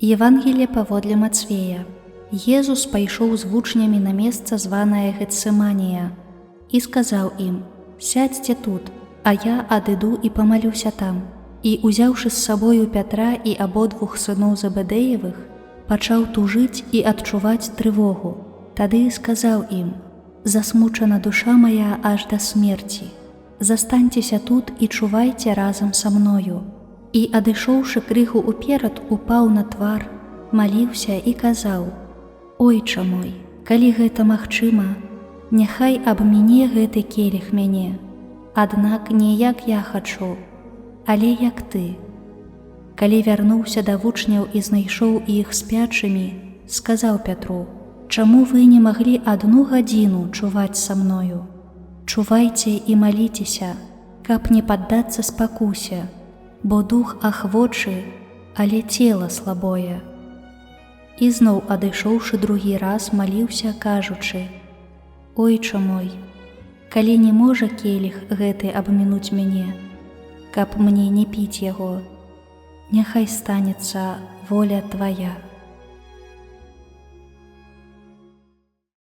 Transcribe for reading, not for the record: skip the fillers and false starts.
Евангелие паводле Мацвея. Езус пайшоў з вучнямі на месца, званае Гецсеманія, і сказаў ім: «Сядзьце тут, а я адыду і памалюся там». І, узяўшы з сабою Пятра і абодвух сыноў Забэдэевых, пачаў тужыць і адчуваць трывогу. Тады сказаў ім: «Засмучана душа мая аж да смерці. Застаньцеся тут і чувайце разам са мною». І, адышоўшы крыху ўперад, упаў на твар, маліўся і казаў: «Ойча мой, калі гэта магчыма, няхай абміне гэты келіх мяне, аднак не як я хачу, але як ты». Калі вярнуўся да вучняў і знайшоў іх спячымі, сказаў Пятру: «Чаму вы не маглі 1 гадзіну чуваць са мною? Чувайце і маліцеся, каб не паддацца спакусе, бо дух ахвочы, але цела слабое». І зноў, адышоўшы другі раз, маліўся, кажучы: «Ойча мой, калі не можа келіх гэты абмінуць мяне, каб мне не піць яго, няхай станецца воля твая».